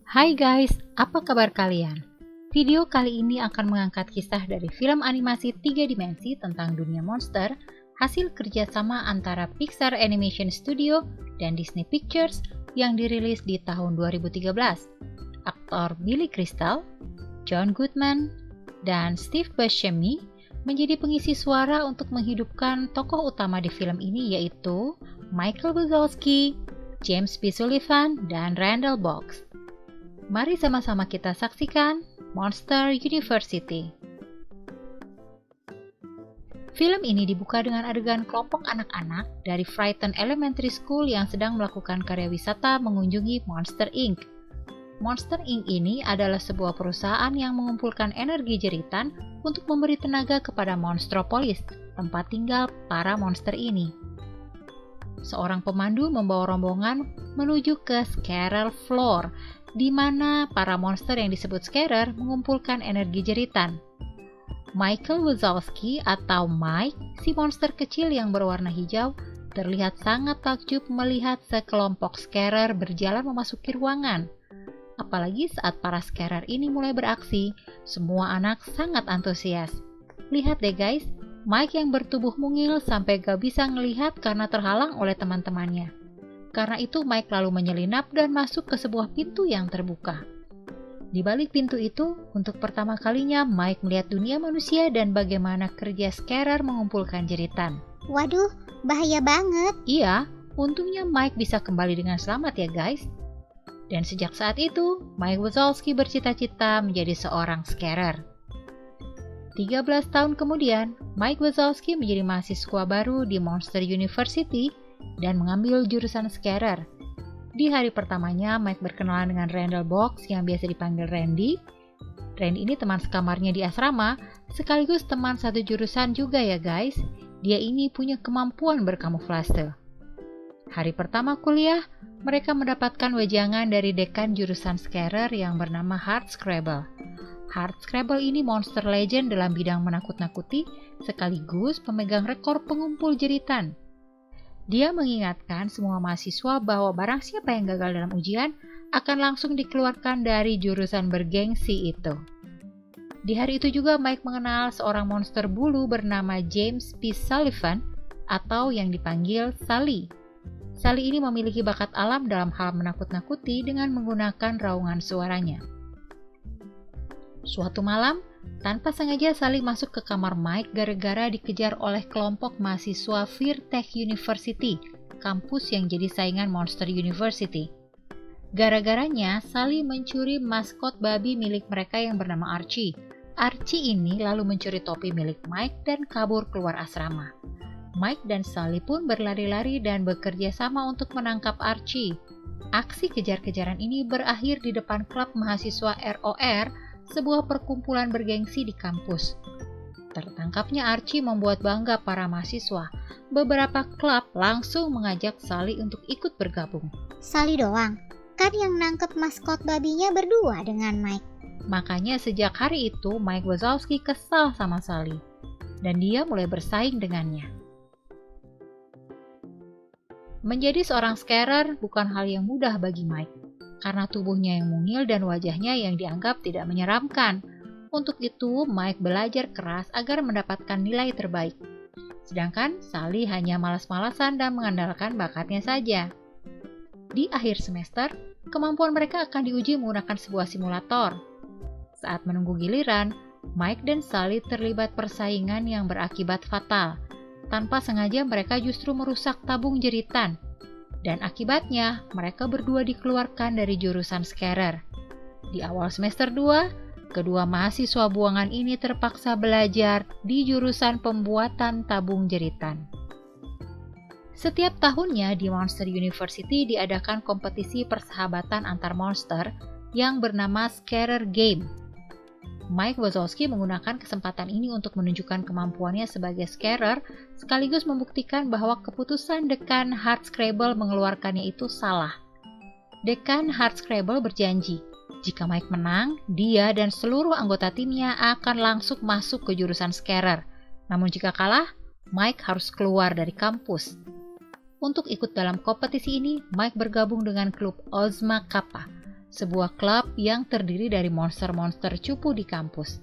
Hai guys, apa kabar kalian? Video kali ini akan mengangkat kisah dari film animasi 3 dimensi tentang dunia monster, hasil kerjasama antara Pixar Animation Studio dan Disney Pictures yang dirilis di tahun 2013. Aktor Billy Crystal, John Goodman, dan Steve Buscemi menjadi pengisi suara untuk menghidupkan tokoh utama di film ini, yaitu Michael Wazowski, James B. Sullivan, dan Randall Boggs. Mari sama-sama kita saksikan Monster University. Film ini dibuka dengan adegan kelompok anak-anak dari Frighten Elementary School yang sedang melakukan karya wisata mengunjungi Monster Inc. Monster Inc. ini adalah sebuah perusahaan yang mengumpulkan energi jeritan untuk memberi tenaga kepada Monstropolis, tempat tinggal para monster ini. Seorang pemandu membawa rombongan menuju ke Scarer Floor, di mana para monster yang disebut Scarer mengumpulkan energi jeritan. Michael Wazowski atau Mike, si monster kecil yang berwarna hijau, terlihat sangat takjub melihat sekelompok Scarer berjalan memasuki ruangan. Apalagi saat para Scarer ini mulai beraksi, semua anak sangat antusias. Lihat deh guys, Mike yang bertubuh mungil sampai gak bisa ngelihat karena terhalang oleh teman-temannya. Karena itu Mike lalu menyelinap dan masuk ke sebuah pintu yang terbuka. Di balik pintu itu, untuk pertama kalinya Mike melihat dunia manusia dan bagaimana kerja Scarer mengumpulkan jeritan. Waduh, bahaya banget. Iya, untungnya Mike bisa kembali dengan selamat ya guys. Dan sejak saat itu, Mike Wazowski bercita-cita menjadi seorang Scarer. 13 tahun kemudian, Mike Wazowski menjadi mahasiswa baru di Monster University dan mengambil jurusan Scarer. Di hari pertamanya, Mike berkenalan dengan Randall Boggs yang biasa dipanggil Randy. Randy ini teman sekamarnya di asrama, sekaligus teman satu jurusan juga ya guys. Dia ini punya kemampuan berkamuflase. Hari pertama kuliah, mereka mendapatkan wejangan dari dekan jurusan Scarer yang bernama Hardscrabble. Hardscrabble ini monster legend dalam bidang menakut-nakuti, sekaligus pemegang rekor pengumpul jeritan. Dia mengingatkan semua mahasiswa bahwa barang siapa yang gagal dalam ujian akan langsung dikeluarkan dari jurusan bergengsi itu. Di hari itu juga Mike mengenal seorang monster bulu bernama James P. Sullivan atau yang dipanggil Sally. Sally ini memiliki bakat alam dalam hal menakut-nakuti dengan menggunakan raungan suaranya. Suatu malam, tanpa sengaja Sally masuk ke kamar Mike gara-gara dikejar oleh kelompok mahasiswa Virtech University, kampus yang jadi saingan Monster University. Gara-garanya, Sally mencuri maskot babi milik mereka yang bernama Archie. Archie ini lalu mencuri topi milik Mike dan kabur keluar asrama. Mike dan Sally pun berlari-lari dan bekerja sama untuk menangkap Archie. Aksi kejar-kejaran ini berakhir di depan klub mahasiswa ROR, sebuah perkumpulan bergengsi di kampus. Tertangkapnya Archie membuat bangga para mahasiswa. Beberapa klub langsung mengajak Sally untuk ikut bergabung. Sally doang? Kan yang nangkep maskot babinya berdua dengan Mike. Makanya sejak hari itu Mike Wazowski kesal sama Sally. Dan dia mulai bersaing dengannya. Menjadi seorang Scarer bukan hal yang mudah bagi Mike. Karena tubuhnya yang mungil dan wajahnya yang dianggap tidak menyeramkan. Untuk itu, Mike belajar keras agar mendapatkan nilai terbaik. Sedangkan Sally hanya malas-malasan dan mengandalkan bakatnya saja. Di akhir semester, kemampuan mereka akan diuji menggunakan sebuah simulator. Saat menunggu giliran, Mike dan Sally terlibat persaingan yang berakibat fatal. Tanpa sengaja mereka justru merusak tabung jeritan. Dan akibatnya, mereka berdua dikeluarkan dari jurusan Scarer. Di awal semester 2, kedua mahasiswa buangan ini terpaksa belajar di jurusan pembuatan tabung jeritan. Setiap tahunnya di Monster University diadakan kompetisi persahabatan antar monster yang bernama Scarer Game. Mike Wazowski menggunakan kesempatan ini untuk menunjukkan kemampuannya sebagai Scarer, sekaligus membuktikan bahwa keputusan dekan Hardscrabble mengeluarkannya itu salah. Dekan Hardscrabble berjanji, jika Mike menang, dia dan seluruh anggota timnya akan langsung masuk ke jurusan Scarer. Namun jika kalah, Mike harus keluar dari kampus. Untuk ikut dalam kompetisi ini, Mike bergabung dengan klub Ozma Kappa. sebuah klub yang terdiri dari monster-monster cupu di kampus.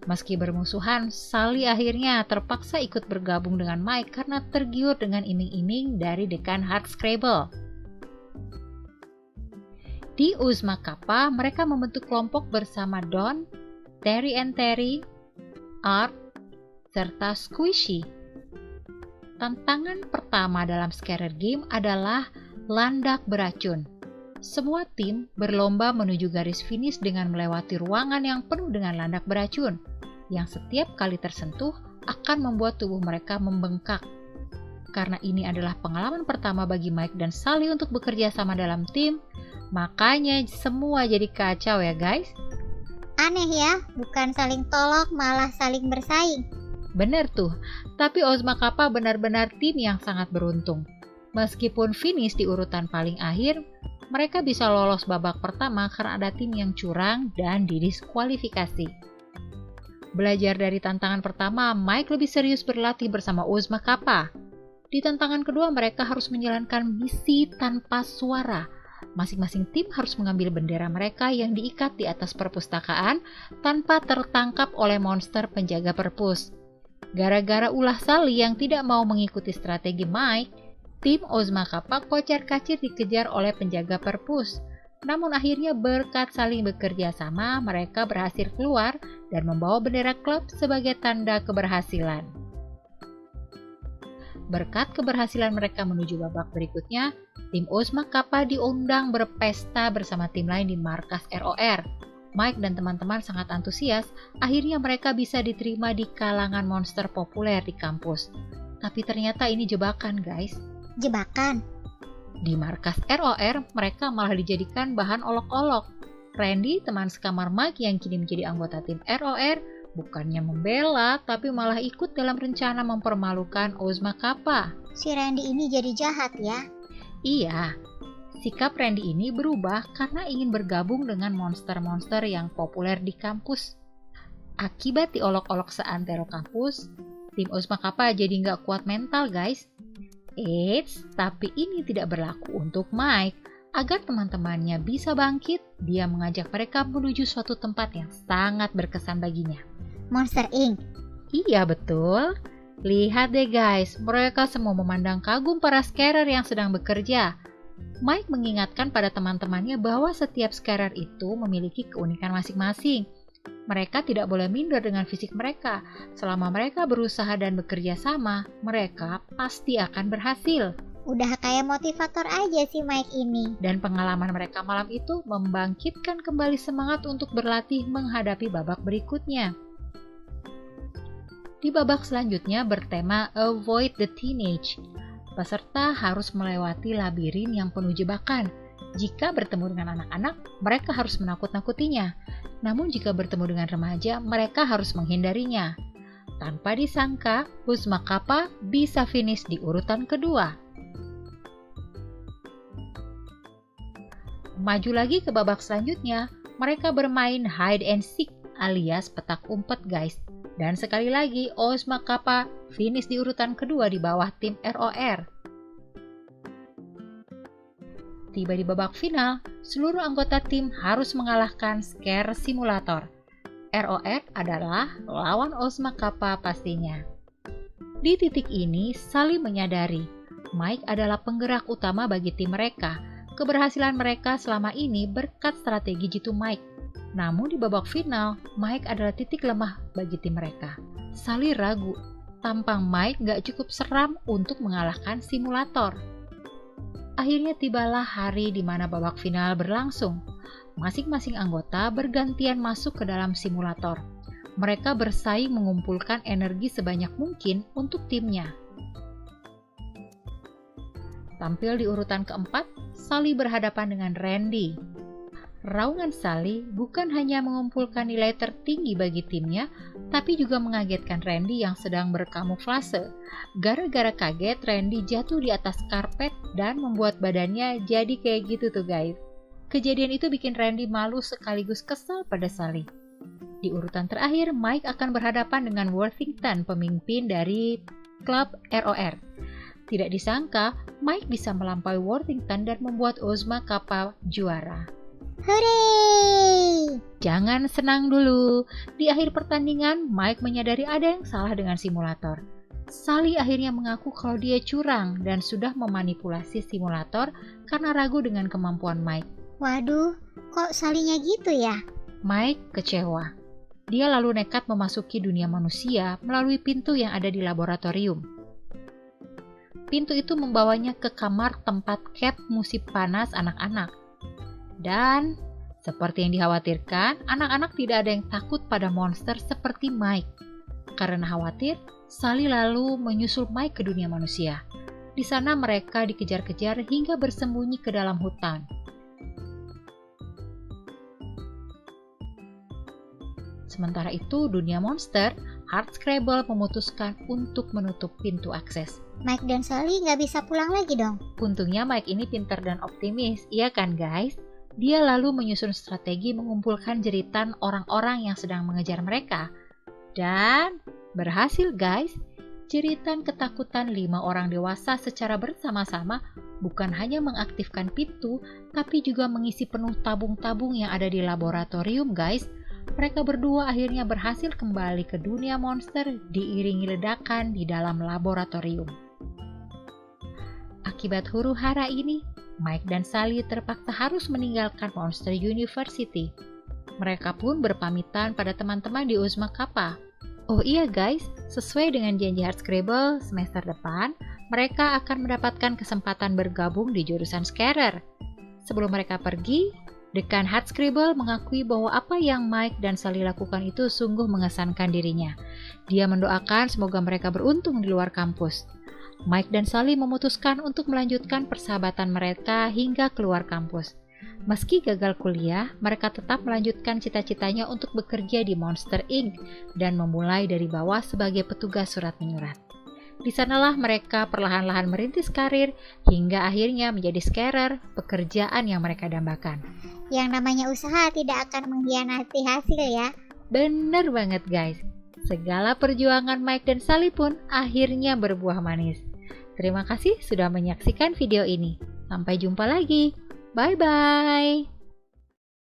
Meski bermusuhan, Sally akhirnya terpaksa ikut bergabung dengan Mike karena tergiur dengan iming-iming dari dekan Hardscrabble. Di Uzma Kappa, mereka membentuk kelompok bersama Don, Terry and Terry, Art, serta Squishy. Tantangan pertama dalam Scarer Game adalah landak beracun. Semua tim berlomba menuju garis finish dengan melewati ruangan yang penuh dengan landak beracun, yang setiap kali tersentuh akan membuat tubuh mereka membengkak. Karena ini adalah pengalaman pertama bagi Mike dan Sally untuk bekerja sama dalam tim, makanya semua jadi kacau ya guys. Aneh ya, bukan saling tolong malah saling bersaing. Bener tuh, tapi Ozma Kappa benar-benar tim yang sangat beruntung. Meskipun finish di urutan paling akhir, mereka bisa lolos babak pertama karena ada tim yang curang dan didiskualifikasi. Belajar dari tantangan pertama, Mike lebih serius berlatih bersama Ozma Kappa. Di tantangan kedua, mereka harus menjalankan misi tanpa suara. Masing-masing tim harus mengambil bendera mereka yang diikat di atas perpustakaan tanpa tertangkap oleh monster penjaga perpus. Gara-gara ulah Sally yang tidak mau mengikuti strategi Mike, tim Ozma Kappa kocar-kacir dikejar oleh penjaga perpus. Namun akhirnya berkat saling bekerja sama, mereka berhasil keluar dan membawa bendera klub sebagai tanda keberhasilan. Berkat keberhasilan mereka menuju babak berikutnya, tim Ozma Kappa diundang berpesta bersama tim lain di markas ROR. Mike dan teman-teman sangat antusias, akhirnya mereka bisa diterima di kalangan monster populer di kampus. Tapi ternyata ini jebakan guys. Jebakan? Di markas ROR, mereka malah dijadikan bahan olok-olok. Randy, teman sekamar Mike yang kini menjadi anggota tim ROR, bukannya membela, tapi malah ikut dalam rencana mempermalukan Ozma Kappa. Si Randy ini jadi jahat ya? Iya, sikap Randy ini berubah karena ingin bergabung dengan monster-monster yang populer di kampus. Akibat diolok-olok seantero kampus, tim Ozma Kappa jadi nggak kuat mental guys. Eits, tapi ini tidak berlaku untuk Mike. Agar teman-temannya bisa bangkit, dia mengajak mereka menuju suatu tempat yang sangat berkesan baginya. Monster Inc. Iya betul. Lihat deh guys, mereka semua memandang kagum para scarer yang sedang bekerja. Mike mengingatkan pada teman-temannya bahwa setiap scarer itu memiliki keunikan masing-masing. Mereka tidak boleh minder dengan fisik mereka. Selama mereka berusaha dan bekerja sama, mereka pasti akan berhasil. Udah kayak motivator aja sih Mike ini. Dan pengalaman mereka malam itu membangkitkan kembali semangat untuk berlatih menghadapi babak berikutnya. Di babak selanjutnya bertema Avoid the Teenage. Peserta harus melewati labirin yang penuh jebakan. Jika bertemu dengan anak-anak, mereka harus menakut-nakutinya. Namun jika bertemu dengan remaja, mereka harus menghindarinya. Tanpa disangka, Ozma Kappa bisa finish di urutan kedua. Maju lagi ke babak selanjutnya, mereka bermain hide and seek alias petak umpet guys. Dan sekali lagi, Ozma Kappa finish di urutan kedua di bawah tim ROR. Tiba di babak final, seluruh anggota tim harus mengalahkan Scare Simulator. ROR adalah lawan Ozma Kappa pastinya. Di titik ini, Sally menyadari Mike adalah penggerak utama bagi tim mereka. Keberhasilan mereka selama ini berkat strategi jitu Mike. Namun di babak final, Mike adalah titik lemah bagi tim mereka. Sally ragu, tampang Mike gak cukup seram untuk mengalahkan simulator. Akhirnya tibalah hari di mana babak final berlangsung. Masing-masing anggota bergantian masuk ke dalam simulator. Mereka bersaing mengumpulkan energi sebanyak mungkin untuk timnya. Tampil di urutan keempat, Sally berhadapan dengan Randy. Raungan Sally bukan hanya mengumpulkan nilai tertinggi bagi timnya, tapi juga mengagetkan Randy yang sedang berkamuflase. Gara-gara kaget, Randy jatuh di atas karpet dan membuat badannya jadi kayak gitu tuh guys. Kejadian itu bikin Randy malu sekaligus kesal pada Sally. Di urutan terakhir, Mike akan berhadapan dengan Worthington, pemimpin dari klub ROR. Tidak disangka, Mike bisa melampaui Worthington dan membuat Ozma Kappa juara. Hore! Jangan senang dulu. Di akhir pertandingan, Mike menyadari ada yang salah dengan simulator. Sally akhirnya mengaku kalau dia curang dan sudah memanipulasi simulator karena ragu dengan kemampuan Mike. Waduh, kok Sally-nya gitu ya? Mike kecewa. Dia lalu nekat memasuki dunia manusia melalui pintu yang ada di laboratorium. Pintu itu membawanya ke kamar tempat Cap musim panas anak-anak. Dan seperti yang dikhawatirkan, anak-anak tidak ada yang takut pada monster seperti Mike. Karena khawatir, Sally lalu menyusul Mike ke dunia manusia. Di sana mereka dikejar-kejar hingga bersembunyi ke dalam hutan. Sementara itu, dunia monster, Hardscrabble memutuskan untuk menutup pintu akses. Mike dan Sally nggak bisa pulang lagi dong. Untungnya Mike ini pintar dan optimis, iya kan guys? Dia lalu menyusun strategi mengumpulkan jeritan orang-orang yang sedang mengejar mereka. Dan berhasil guys, jeritan ketakutan 5 orang dewasa secara bersama-sama bukan hanya mengaktifkan pintu, tapi juga mengisi penuh tabung-tabung yang ada di laboratorium guys. Mereka berdua akhirnya berhasil kembali ke dunia monster diiringi ledakan di dalam laboratorium. Akibat huru-hara ini, Mike dan Sally terpaksa harus meninggalkan Monster University. Mereka pun berpamitan pada teman-teman di Uzma Kappa. Oh iya guys, sesuai dengan janji Hardscrabble semester depan, mereka akan mendapatkan kesempatan bergabung di jurusan Scarer. Sebelum mereka pergi, Dekan Hardscrabble mengakui bahwa apa yang Mike dan Sally lakukan itu sungguh mengesankan dirinya. Dia mendoakan semoga mereka beruntung di luar kampus. Mike dan Sally memutuskan untuk melanjutkan persahabatan mereka hingga keluar kampus. Meski gagal kuliah, mereka tetap melanjutkan cita-citanya untuk bekerja di Monster Inc. dan memulai dari bawah sebagai petugas surat menyurat. Di sanalah mereka perlahan-lahan merintis karir hingga akhirnya menjadi Scarer, pekerjaan yang mereka dambakan. Yang namanya usaha tidak akan mengkhianati hasil ya. Bener banget guys. Segala perjuangan Mike dan Sally pun akhirnya berbuah manis. Terima kasih sudah menyaksikan video ini. Sampai jumpa lagi. Bye-bye.